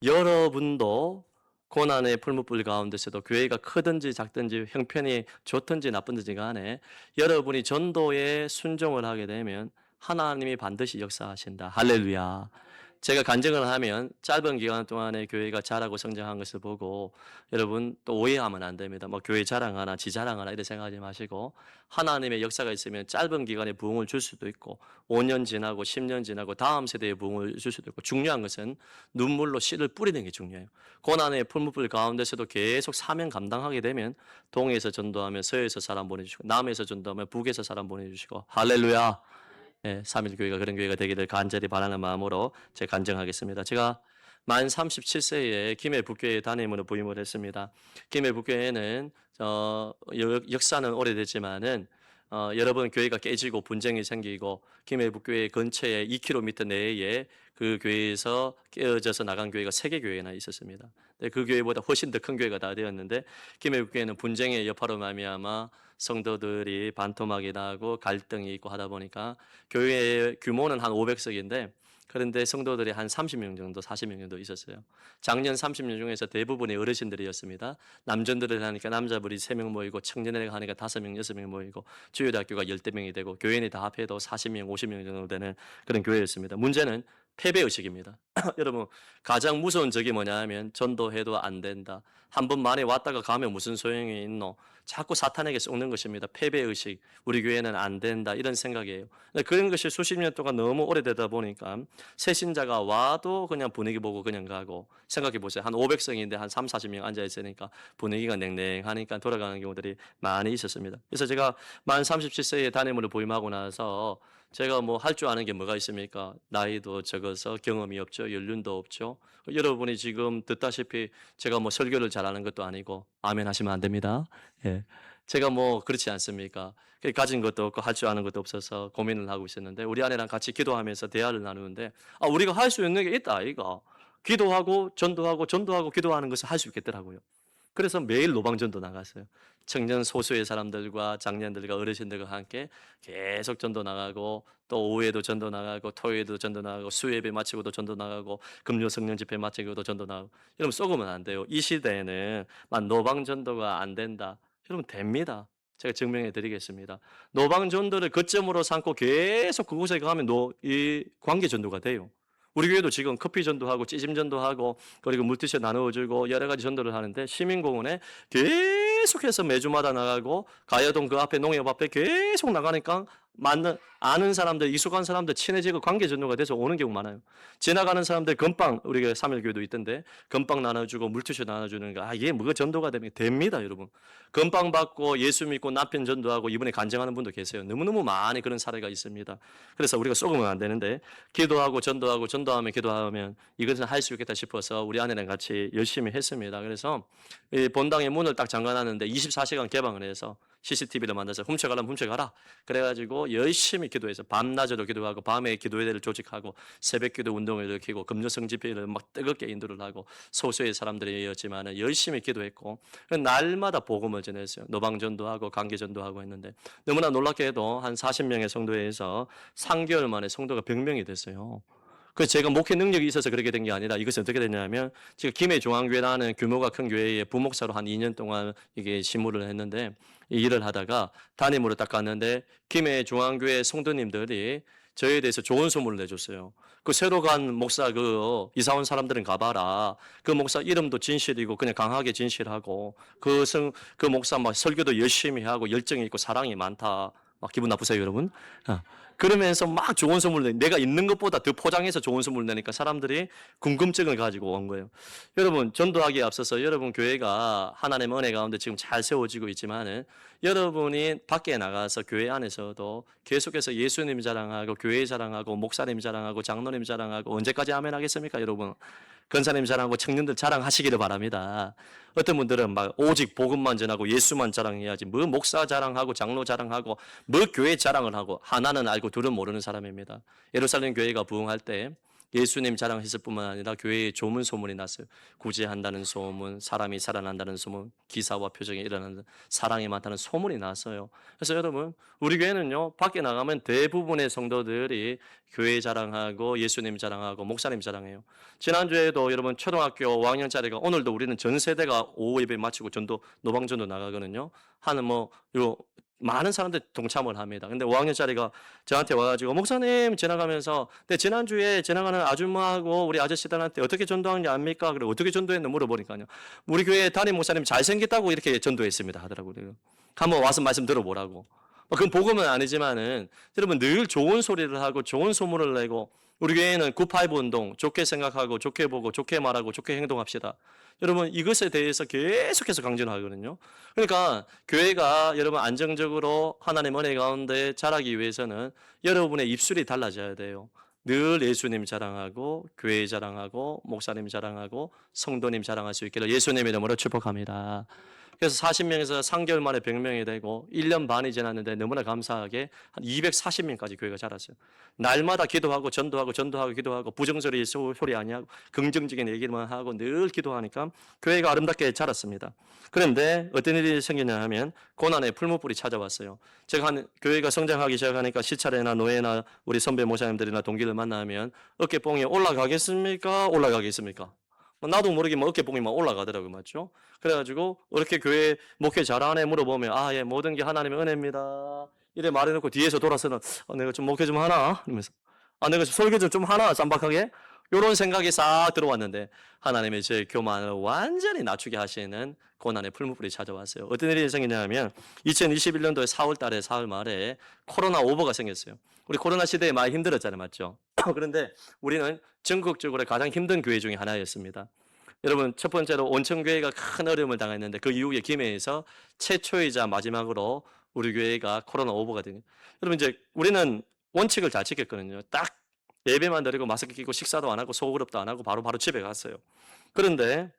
여러분도 고난의 풀무불 가운데서도 교회가 크든지 작든지 형편이 좋든지 나쁜지 간에 여러분이 전도에 순종을 하게 되면 하나님이 반드시 역사하신다. 할렐루야. 제가 간증을 하면 짧은 기간 동안에 교회가 자라고 성장한 것을 보고 여러분 또 오해하면 안 됩니다. 뭐 교회 자랑하나 지 자랑하나 이렇게 생각하지 마시고 하나님의 역사가 있으면 짧은 기간에 부흥을 줄 수도 있고 5년 지나고 10년 지나고 다음 세대에 부흥을 줄 수도 있고 중요한 것은 눈물로 씨를 뿌리는 게 중요해요. 고난의 풀무불 가운데서도 계속 사명 감당하게 되면 동에서 전도하면 서에서 사람 보내주시고 남에서 전도하면 북에서 사람 보내주시고 할렐루야. 예, 3.1교회가 그런 교회가 되기를 간절히 바라는 마음으로 제가 간증하겠습니다. 제가 만 37세에 김해 북교회 담임으로 부임을 했습니다. 김해 북교회는 역사는 오래됐지만은 여러분 교회가 깨지고 분쟁이 생기고 김해 북교회 근처에 2km 내에 그 교회에서 깨어져서 나간 교회가 3개 교회나 있었습니다. 그 교회보다 훨씬 더 큰 교회가 다 되었는데 김해 북교회는 분쟁의 여파로 말미암아 성도들이 반토막이 나고 갈등이 있고 하다 보니까 교회의 규모는 한 500석인데 그런데 성도들이 한 30명 정도, 40명 정도 있었어요. 작년 30명 중에서 대부분이 어르신들이었습니다. 남전들을 하니까 남자분이 3명 모이고 청년회가 하니까 5명, 6명 모이고 주요대학교가 10대명이 되고 교인이 다 합해도 40명, 50명 정도 되는 그런 교회였습니다. 문제는 패배의식입니다. 여러분 가장 무서운 적이 뭐냐 하면 전도해도 안 된다. 한 번 만에 왔다가 가면 무슨 소용이 있노. 자꾸 사탄에게 속는 것입니다. 패배의식. 우리 교회는 안 된다. 이런 생각이에요. 그런 것이 수십 년 동안 너무 오래되다 보니까 새신자가 와도 그냥 분위기 보고 그냥 가고 생각해 보세요. 한 500성인데 한 3, 40명 앉아 있으니까 분위기가 냉랭하니까 돌아가는 경우들이 많이 있었습니다. 그래서 제가 만 37세에 담임으로 부임하고 나서 제가 뭐 할 줄 아는 게 뭐가 있습니까? 나이도 적어서 경험이 없죠. 연륜도 없죠. 여러분이 지금 듣다시피 제가 뭐 설교를 잘하는 것도 아니고 아멘 하시면 안 됩니다. 예. 제가 뭐 그렇지 않습니까? 가진 것도 없고 할 줄 아는 것도 없어서 고민을 하고 있었는데 우리 아내랑 같이 기도하면서 대화를 나누는데 우리가 할 수 있는 게 있다 이거. 기도하고 전도하고 기도하는 것을 할 수 있겠더라고요. 그래서 매일 노방전도 나갔어요. 청년 소수의 사람들과 장년들과 어르신들과 함께 계속 전도 나가고 또 오후에도 전도 나가고 토요일에도 전도 나가고 수요예배 마치고도 전도 나가고 금요 성령 집회 마치고도 전도 나가고 여러분 썩으면 안 돼요. 이 시대에는 노방전도가 안 된다. 여러분 됩니다. 제가 증명해 드리겠습니다. 노방전도를 거점으로 삼고 계속 그곳에 가면 이 관계전도가 돼요. 우리 교회도 지금 커피 전도하고 찌짐 전도하고 그리고 물티슈 나누어주고 여러 가지 전도를 하는데 시민공원에 계속해서 매주마다 나가고 가야동 그 앞에 농협 앞에 계속 나가니까 아는 사람들, 익숙한 사람들 친해지고 관계 전도가 돼서 오는 경우 많아요. 지나가는 사람들 건빵 우리가 3.1교회도 있던데 건빵 나눠주고 물티슈 나눠주는 거 이게 뭐가 전도가 됩니다 여러분. 건빵 받고 예수 믿고 남편 전도하고 이번에 간증하는 분도 계세요. 너무너무 많이 그런 사례가 있습니다. 그래서 우리가 쏘으면 안 되는데 기도하고 전도하면 기도하면 이것은 할 수 있겠다 싶어서 우리 아내랑 같이 열심히 했습니다. 그래서 이 본당의 문을 딱 잠가놨는데 24시간 개방을 해서 CCTV를 만들어서 훔쳐가려면 훔쳐가라. 그래가지고 열심히 기도해서 밤낮으로 기도하고 밤에 기도회를 조직하고 새벽기도 운동을 일으키고 금요성 집회를 막 뜨겁게 인도를 하고 소수의 사람들이었지만 열심히 기도했고 날마다 복음을 전했어요. 노방전도하고 관계전도하고 했는데 너무나 놀랍게도 한 40명의 성도회에서 3개월 만에 성도가 100명이 됐어요. 그래서 제가 목회 능력이 있어서 그렇게 된 게 아니라 이것은 어떻게 됐냐면 제가 김해 중앙교회라는 규모가 큰 교회에 부목사로 한 2년 동안 이게 심무를 했는데 이 일을 하다가 담임으로 딱 갔는데 김해 중앙교회 성도님들이 저에 대해서 좋은 소문을 내줬어요. 그 새로 간 목사 이사 온 사람들은 가봐라. 그 목사 이름도 진실이고 그냥 강하게 진실하고 그 목사 막 설교도 열심히 하고 열정이 있고 사랑이 많다. 기분 나쁘세요, 여러분? 그러면서 막 좋은 소문을 내가 있는 것보다 더 포장해서 좋은 소문을 내니까 사람들이 궁금증을 가지고 온 거예요. 여러분, 전도하기에 앞서서 여러분 교회가 하나님의 은혜 가운데 지금 잘 세워지고 있지만은 여러분이 밖에 나가서 교회 안에서도 계속해서 예수님 자랑하고 교회 자랑하고 목사님 자랑하고 장로님 자랑하고 언제까지 아멘 하겠습니까, 여러분? 권사님 자랑하고 청년들 자랑하시기를 바랍니다. 어떤 분들은 막 오직 복음만 전하고 예수만 자랑해야지 뭐 목사 자랑하고 장로 자랑하고 뭐 교회 자랑을 하고 하나는 알고 둘은 모르는 사람입니다. 예루살렘 교회가 부흥할 때 예수님 자랑했을 뿐만 아니라 교회에 좋은 소문이 났어요. 구제한다는 소문, 사람이 살아난다는 소문, 기사와 표정이 일어나는 사랑이 많다는 소문이 났어요. 그래서 여러분, 우리 교회는요, 밖에 나가면 대부분의 성도들이 교회 자랑하고 예수님 자랑하고 목사님 자랑해요. 지난주에도 여러분 초등학교 5학년짜리가 오늘도 우리는 전 세대가 오후 예배 마치고 전도 노방전도 나가거든요. 하는 요 많은 사람들이 동참을 합니다. 근데 5학년짜리가 저한테 와가지고 목사님 지나가면서 근데 지난주에 지나가는 아줌마하고 우리 아저씨들한테 어떻게 전도하는지 압니까? 그리고 어떻게 전도했는지 물어보니까요. 우리 교회 담임 목사님 잘생겼다고 이렇게 전도했습니다 하더라고요. 한번 와서 말씀 들어보라고. 그건 복음은 아니지만은 여러분 늘 좋은 소리를 하고 좋은 소문을 내고 우리 교회는 9-5 운동 좋게 생각하고 좋게 보고 좋게 말하고 좋게 행동합시다. 여러분 이것에 대해서 계속해서 강조하거든요. 그러니까 교회가 여러분 안정적으로 하나님 은혜 가운데 자라기 위해서는 여러분의 입술이 달라져야 돼요. 늘 예수님 자랑하고 교회 자랑하고 목사님 자랑하고 성도님 자랑할 수 있기를 예수님의 이름으로 축복합니다. 그래서 40명에서 3개월 만에 100명이 되고 1년 반이 지났는데 너무나 감사하게 한 240명까지 교회가 자랐어요. 날마다 기도하고 전도하고 기도하고 부정소리 소리 아니하고 긍정적인 얘기만 하고 늘 기도하니까 교회가 아름답게 자랐습니다. 그런데 어떤 일이 생기냐 하면 고난의 풀무불이 찾아왔어요. 제가 교회가 성장하기 시작하니까 시찰회나 노예나 우리 선배 모사님들이나 동기를 만나면 어깨뽕이 올라가겠습니까? 올라가겠습니까? 나도 모르게 어깨뽕이 막 올라가더라고요. 맞죠? 그래가지고, 이렇게 교회 목회 잘하네 물어보면, 예, 모든 게 하나님의 은혜입니다. 이래 말해놓고 뒤에서 돌아서는, 내가 좀 목회 좀 하나? 이러면서, 내가 설교 좀 하나? 쌈박하게? 요런 생각이 싹 들어왔는데, 하나님의 제 교만을 완전히 낮추게 하시는 고난의 풀무불이 찾아왔어요. 어떤 일이 생기냐면, 2021년도에 4월 달에 4월 말에 코로나 오버가 생겼어요. 우리 코로나 시대에 많이 힘들었잖아요. 맞죠? 그런데 우리는 전국적으로 가장 힘든 교회 중에 하나였습니다. 여러분 첫 번째로 온천교회가 큰 어려움을 당했는데 그 이후에 김해에서 최초이자 마지막으로 우리 교회가 코로나 오버가 되는. 여러분 이제 우리는 원칙을 잘 지켰거든요. 딱 예배만 드리고 마스크 끼고 식사도 안 하고 소그룹도 안 하고 바로 집에 갔어요. 그런데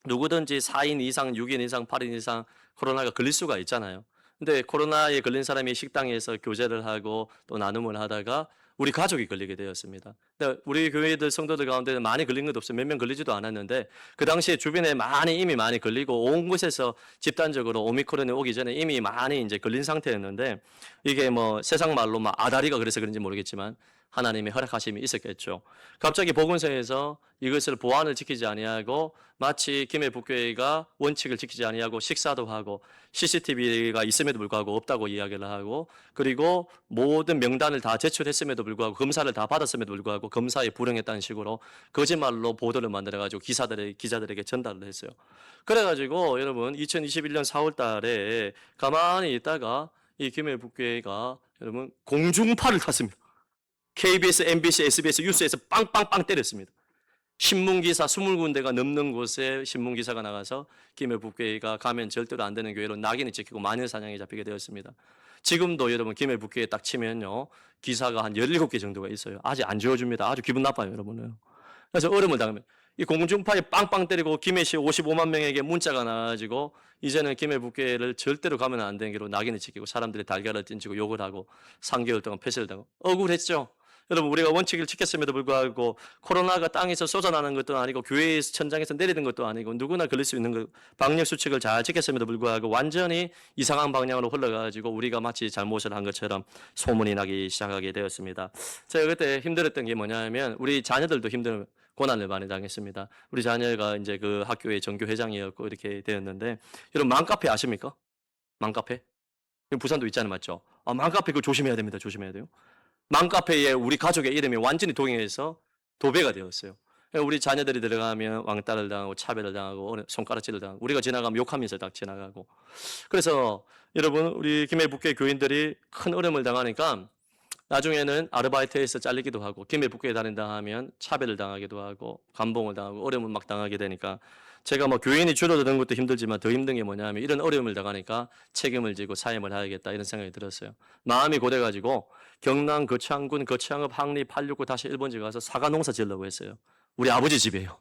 누구든지 4인 이상, 6인 이상, 8인 이상 코로나가 걸릴 수가 있잖아요. 근데 코로나에 걸린 사람이 식당에서 교제를 하고 또 나눔을 하다가 우리 가족이 걸리게 되었습니다. 우리 교회들 성도들 가운데 많이 걸린 것도 없어요. 몇 명 걸리지도 않았는데 그 당시에 주변에 이미 많이 걸리고 온 곳에서 집단적으로 오미크론이 오기 전에 이미 많이 이제 걸린 상태였는데 이게 세상 말로 아다리가 그래서 그런지 모르겠지만 하나님의 허락하심이 있었겠죠. 갑자기 보건소에서 이것을 보안을 지키지 아니하고 마치 김해 북교회가 원칙을 지키지 아니하고 식사도 하고 CCTV가 있음에도 불구하고 없다고 이야기를 하고 그리고 모든 명단을 다 제출했음에도 불구하고 검사를 다 받았음에도 불구하고 검사에 불응했다는 식으로 거짓말로 보도를 만들어가지고 기자들에게 전달을 했어요. 그래가지고 여러분 2021년 4월 달에 가만히 있다가 이 김해 북교회가 여러분 공중파를 탔습니다. KBS, MBC, SBS 뉴스에서 빵빵빵 때렸습니다. 신문기사 20군데가 넘는 곳에 신문기사가 나가서 김해 북교회가 가면 절대로 안 되는 교회로 낙인이 찍히고 마녀사냥에 잡히게 되었습니다. 지금도 여러분 김해 북교회 딱 치면요. 기사가 한 17개 정도가 있어요. 아직 안 지워줍니다. 아주 기분 나빠요, 여러분은. 그래서 어려움을 당하면 이 공중파에 빵빵 때리고 김해시 55만 명에게 문자가 나와가지고 이제는 김해 북교회를 절대로 가면 안 되는 길로 낙인이 찍히고 사람들이 달걀을 던지고 욕을 하고 3개월 동안 폐쇄를 당하고 억울했죠. 여러분 우리가 원칙을 지켰음에도 불구하고 코로나가 땅에서 쏟아나는 것도 아니고 교회 천장에서 내리는 것도 아니고 누구나 걸릴 수 있는 방역 수칙을 잘 지켰음에도 불구하고 완전히 이상한 방향으로 흘러가지고 우리가 마치 잘못을 한 것처럼 소문이 나기 시작하게 되었습니다. 제가 그때 힘들었던 게 뭐냐면 우리 자녀들도 힘든 고난을 많이 당했습니다. 우리 자녀가 이제 그 학교의 전교 회장이었고 이렇게 되었는데 여러분 맘카페 아십니까? 맘카페? 부산도 있잖아요, 맞죠? 맘카페 그거 조심해야 됩니다. 조심해야 돼요. 맘카페에 우리 가족의 이름이 완전히 동행해서 도배가 되었어요. 우리 자녀들이 들어가면 왕따를 당하고 차별을 당하고 손가락질을 당하고 우리가 지나가면 욕하면서 딱 지나가고. 그래서 여러분 우리 김해북교회 교인들이 큰 어려움을 당하니까 나중에는 아르바이트에서 잘리기도 하고 김해북교회 다닌다 하면 차별을 당하기도 하고 감봉을 당하고 어려움을 막 당하게 되니까 제가 뭐 교인이 줄어드는 것도 힘들지만 더 힘든 게 뭐냐면 이런 어려움을 당하니까 책임을 지고 사임을 해야겠다 이런 생각이 들었어요. 마음이 고돼가지고 경남 거창군 거창읍 항리 869 다시 1번지 가서 사과 농사 지으려고 했어요. 우리 아버지 집이에요.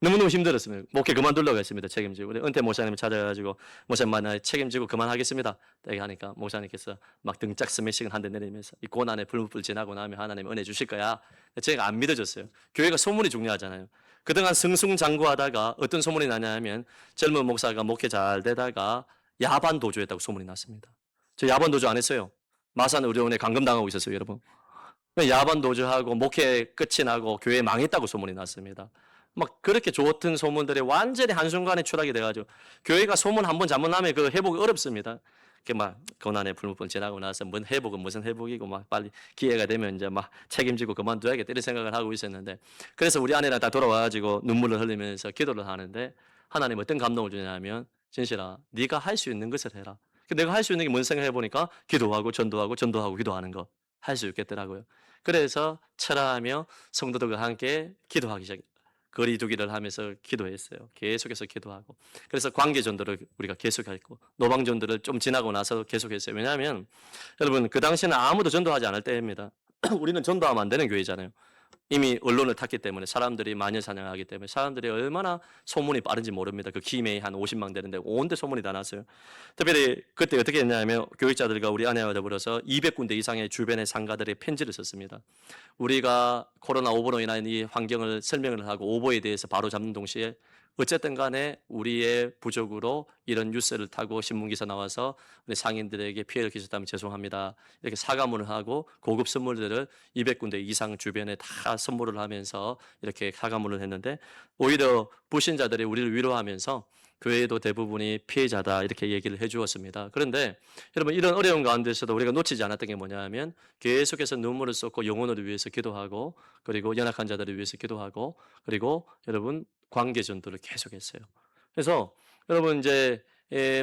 너무너무 힘들었습니다. 목회 그만두려고 했습니다. 책임지고. 우리 은퇴 목사님 찾아가지고 목사님 만나 책임지고 그만하겠습니다. 이렇게 하니까 목사님께서 막 등짝 스매싱을 한 대 내리면서 이 고난의 불무불 지나고 나면 하나님 은혜 주실 거야. 제가 안 믿어졌어요. 교회가 소문이 중요하잖아요. 그동안 승승장구하다가 어떤 소문이 나냐면 젊은 목사가 목회 잘 되다가 야반 도주했다고 소문이 났습니다. 저 야반 도주 안 했어요. 마산 의료원에 감금당하고 있었어요, 여러분. 야반 도주하고 목회 끝이 나고 교회 망했다고 소문이 났습니다. 막 그렇게 좋던 소문들이 완전히 한순간에 추락이 돼가지고 교회가 소문 한번 잘못나면 그 회복이 어렵습니다. 막 고난의 불무불 지나고 나서 뭔 회복은 무슨 회복이고 막 빨리 기회가 되면 이제 막 책임지고 그만둬야겠다 이런 생각을 하고 있었는데 그래서 우리 아내랑 다 돌아와가지고 눈물을 흘리면서 기도를 하는데 하나님 어떤 감동을 주냐면 진실아 네가 할 수 있는 것을 해라. 내가 할 수 있는 게 뭔 생각해 보니까 기도하고 전도하고 기도하는 거 할 수 있겠더라고요. 그래서 철화하며 성도들과 함께 기도하기 시작했어요. 거리두기를 하면서 기도했어요. 계속해서 기도하고. 그래서 관계 전도를 우리가 계속했고 노방 전도를 좀 지나고 나서 계속했어요. 왜냐하면 여러분 그 당시에는 아무도 전도하지 않을 때입니다. 우리는 전도하면 안 되는 교회잖아요. 이미 언론을 탔기 때문에 사람들이 마녀 사냥하기 때문에 사람들이 얼마나 소문이 빠른지 모릅니다. 그 김해에 한 50만 되는데 온데 소문이 다 났어요. 특별히 그때 어떻게 했냐면 교육자들과 우리 아내와 더불어서 200군데 이상의 주변의 상가들의 편지를 썼습니다. 우리가 코로나 오보로 인한 이 환경을 설명을 하고 오보에 대해서 바로 잡는 동시에 어쨌든 간에 우리의 부족으로 이런 뉴스를 타고 신문기사 나와서 우리 상인들에게 피해를 끼쳤다면 죄송합니다. 이렇게 사과문을 하고 고급 선물들을 200군데 이상 주변에 다 선물을 하면서 이렇게 사과문을 했는데 오히려 불신자들이 우리를 위로하면서 교회도 대부분이 피해자다 이렇게 얘기를 해주었습니다. 그런데 여러분 이런 어려운 가운데서도 우리가 놓치지 않았던 게 뭐냐면 계속해서 눈물을 쏟고 영혼을 위해서 기도하고 그리고 연약한 자들을 위해서 기도하고 그리고 여러분 관계 전도를 계속했어요. 그래서 여러분 이제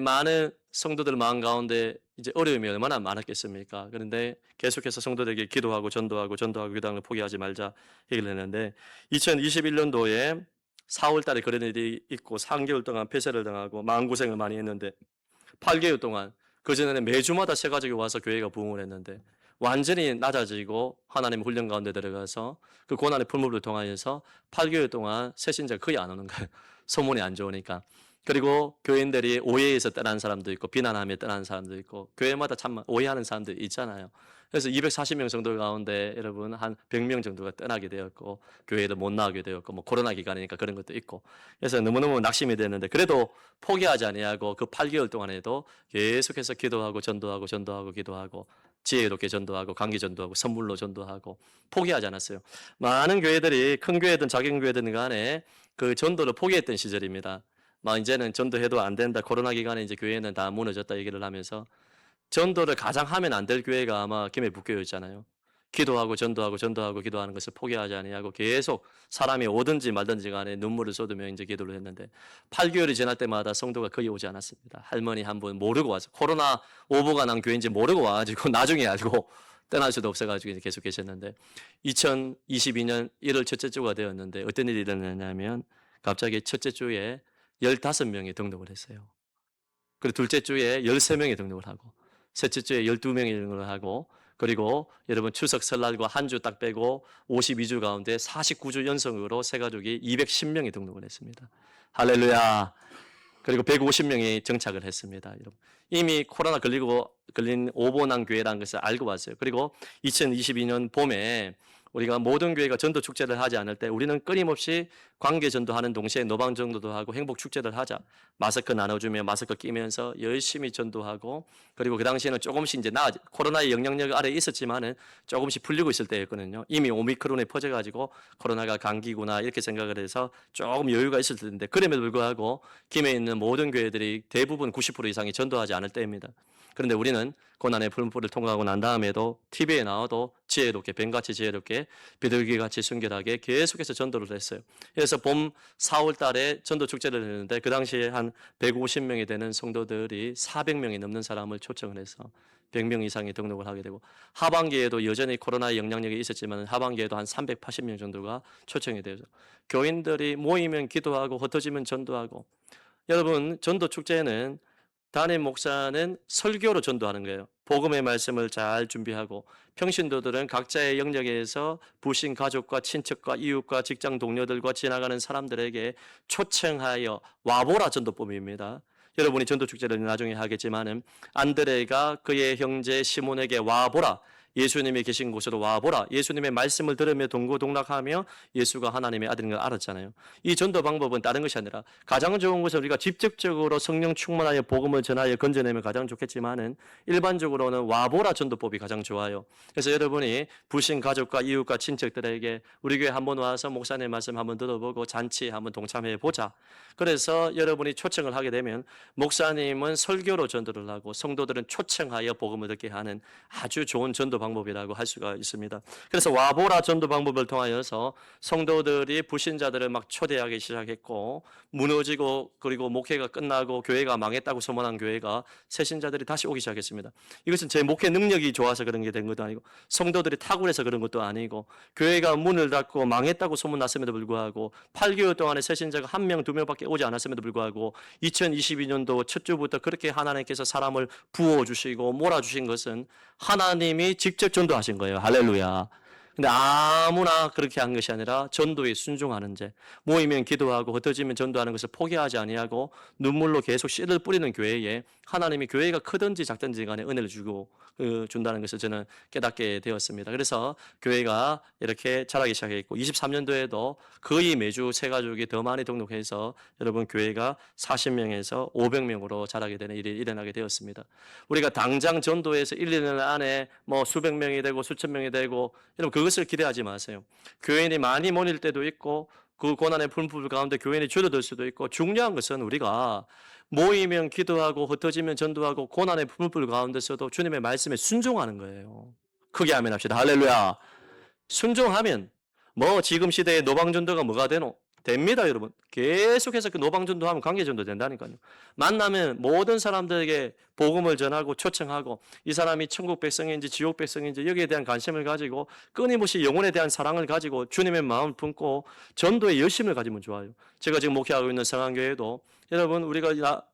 많은 성도들 마음 가운데 이제 어려움이 얼마나 많았겠습니까? 그런데 계속해서 성도들에게 기도하고 전도하고 기도하는 걸 포기하지 말자 얘기를 했는데 2021년도에 4월 달에 그런 일이 있고 3개월 동안 폐쇄를 당하고 마음고생을 많이 했는데 8개월 동안 그전에는 매주마다 새 가족이 와서 교회가 부흥을 했는데 완전히 낮아지고 하나님 훈련 가운데 들어가서 그 고난의 풀무를 통하여서 8개월 동안 새 신자가 거의 안 오는 거예요. 소문이 안 좋으니까. 그리고 교인들이 오해해서 떠난 사람도 있고 비난하며 떠난 사람도 있고 교회마다 참 오해하는 사람들이 있잖아요. 그래서 240명 정도 가운데 여러분 한 100명 정도가 떠나게 되었고 교회를 못 나오게 되었고 뭐 코로나 기간이니까 그런 것도 있고 그래서 너무너무 낙심이 됐는데 그래도 포기하지 아니하고 그 8개월 동안에도 계속해서 기도하고 전도하고 기도하고 지혜롭게 전도하고 관계 전도하고 선물로 전도하고 포기하지 않았어요. 많은 교회들이 큰 교회든 작은 교회든 간에 그 전도를 포기했던 시절입니다. 막 이제는 전도해도 안 된다. 코로나 기간에 이제 교회는 다 무너졌다 얘기를 하면서 전도를 가장 하면 안 될 교회가 아마 김해북교회였잖아요. 기도하고 기도하는 것을 포기하지 아니하고 계속 사람이 오든지 말든지 간에 눈물을 쏟으며 이제 기도를 했는데 8개월이 지날 때마다 성도가 거의 오지 않았습니다. 할머니 한 분 모르고 와서 코로나 오보가 난 교회인지 모르고 와가지고 나중에 알고 떠날 수도 없어가지고 이제 계속 계셨는데 2022년 1월 첫째 주가 되었는데 어떤 일이 일어났냐면 갑자기 첫째 주에 15명이 등록을 했어요. 그리고 둘째 주에 13명이 등록을 하고 셋째 주에 12명이 등록을 하고 그리고 여러분 추석 설날과 한 주 딱 빼고 52주 가운데 49주 연속으로 새 가족이 210명이 등록을 했습니다. 할렐루야. 그리고 150명이 정착을 했습니다. 여러분. 이미 코로나 걸린 오보난 교회라는 것을 알고 왔어요. 그리고 2022년 봄에 우리가 모든 교회가 전도 축제를 하지 않을 때 우리는 끊임없이 관계 전도하는 동시에 노방 전도도 하고 행복 축제를 하자. 마스크 나눠주며 마스크 끼면서 열심히 전도하고 그리고 그 당시에는 조금씩 이제 코로나의 영향력 아래 있었지만은 조금씩 풀리고 있을 때였거든요. 이미 오미크론에 퍼져가지고 코로나가 감기구나 이렇게 생각을 해서 조금 여유가 있을 텐데 그럼에도 불구하고 김해에 있는 모든 교회들이 대부분 90% 이상이 전도하지 않을 때입니다. 그런데 우리는 고난의 풀무불을 통과하고 난 다음에도 TV에 나와도 지혜롭게 뱀같이 지혜롭게 비둘기같이 순결하게 계속해서 전도를 했어요. 그래서 봄 4월 달에 전도 축제를 했는데 그 당시에 한 150명이 되는 성도들이 400명이 넘는 사람을 초청을 해서 100명 이상이 등록을 하게 되고 하반기에도 여전히 코로나의 영향력이 있었지만 하반기에도 한 380명 정도가 초청이 되죠. 교인들이 모이면 기도하고 흩어지면 전도하고 여러분 전도 축제는 담임 목사는 설교로 전도하는 거예요. 복음의 말씀을 잘 준비하고 평신도들은 각자의 영역에서 부신 가족과 친척과 이웃과 직장 동료들과 지나가는 사람들에게 초청하여 와보라 전도법입니다. 여러분이 전도 축제를 나중에 하겠지만은 안드레가 그의 형제 시몬에게 와보라. 예수님이 계신 곳으로 와보라. 예수님의 말씀을 들으며 동고동락하며 예수가 하나님의 아들인 걸 알았잖아요. 이 전도 방법은 다른 것이 아니라 가장 좋은 것은 우리가 직접적으로 성령 충만하여 복음을 전하여 건져내면 가장 좋겠지만은 일반적으로는 와보라 전도법이 가장 좋아요. 그래서 여러분이 부신 가족과 이웃과 친척들에게 우리 교회 한번 와서 목사님 말씀 한번 들어보고 잔치 한번 동참해 보자. 그래서 여러분이 초청을 하게 되면 목사님은 설교로 전도를 하고 성도들은 초청하여 복음을 듣게 하는 아주 좋은 전도 방법이라고 할 수가 있습니다. 그래서 와보라 전도 방법을 통하여서 성도들이 불신자들을 막 초대하기 시작했고 무너지고 그리고 목회가 끝나고 교회가 망했다고 소문한 교회가 새신자들이 다시 오기 시작했습니다. 이것은 제 목회 능력이 좋아서 그런 게 된 것도 아니고 성도들이 탁월해서 그런 것도 아니고 교회가 문을 닫고 망했다고 소문났음에도 불구하고 8개월 동안에 새신자가 1명, 2명밖에 오지 않았음에도 불구하고 2022년도 첫 주부터 그렇게 하나님께서 사람을 부어주시고 몰아주신 것은 하나님이 직접 전도하신 거예요. 할렐루야. 근데 아무나 그렇게 한 것이 아니라 전도에 순종하는 자, 모이면 기도하고 흩어지면 전도하는 것을 포기하지 아니하고 눈물로 계속 씨를 뿌리는 교회에 하나님이 교회가 크든지 작든지 간에 은혜를 주고 준다는 것을 저는 깨닫게 되었습니다. 그래서 교회가 이렇게 자라기 시작했고 23년도에도 거의 매주 새 가족이 더 많이 등록해서 여러분 교회가 40명에서 500명으로 자라게 되는 일이 일어나게 되었습니다. 우리가 당장 전도해서 1, 2년 안에 뭐 수백 명이 되고 수천 명이 되고 여러분 그것을 기대하지 마세요. 교인이 많이 모일 때도 있고 그 고난의 풀무불 가운데 교인이 줄어들 수도 있고 중요한 것은 우리가 모이면 기도하고 흩어지면 전도하고 고난의 풀무불 가운데서도 주님의 말씀에 순종하는 거예요. 크게 아멘 합시다. 할렐루야. 순종하면 뭐 지금 시대의 노방전도가 뭐가 되노? 됩니다, 여러분. 계속해서 그 노방전도하면 관계전도 된다니까요. 만나면 모든 사람들에게 복음을 전하고 초청하고 이 사람이 천국 백성인지 지옥 백성인지 여기에 대한 관심을 가지고 끊임없이 영혼에 대한 사랑을 가지고 주님의 마음을 품고 전도의 열심을 가지면 좋아요. 제가 지금 목회하고 있는 성안교회도 여러분 우리가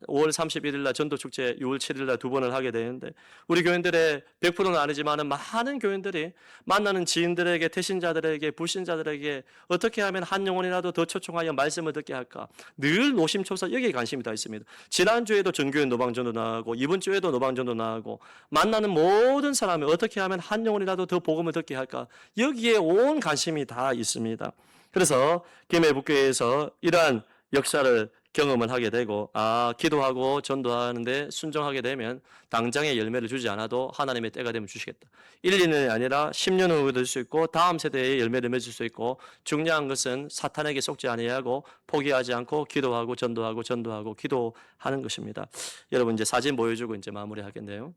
5월 31일 날 전도축제 6월 7일 날 2번을 하게 되는데 우리 교인들의 100%는 아니지만 많은 교인들이 만나는 지인들에게 태신자들에게 불신자들에게 어떻게 하면 한 영혼이라도 더 초청하여 말씀을 듣게 할까 늘 노심초사 여기에 관심이 다 있습니다. 지난주에도 전교인 노방전도 나가고 이번 주에도 노방전도 나가고 만나는 모든 사람이 어떻게 하면 한 영혼이라도 더 복음을 듣게 할까 여기에 온 관심이 다 있습니다. 그래서 김해북교회에서 이러한 역사를 경험을 하게 되고 기도하고 전도하는데 순종하게 되면 당장의 열매를 주지 않아도 하나님의 때가 되면 주시겠다. 1, 2년이 아니라 10년 후에 될 수 있고 다음 세대에 열매를 맺을 수 있고 중요한 것은 사탄에게 속지 아니하고 포기하지 않고 기도하고 전도하고 기도하는 것입니다. 여러분 이제 사진 보여주고 이제 마무리하겠네요.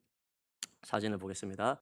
사진을 보겠습니다.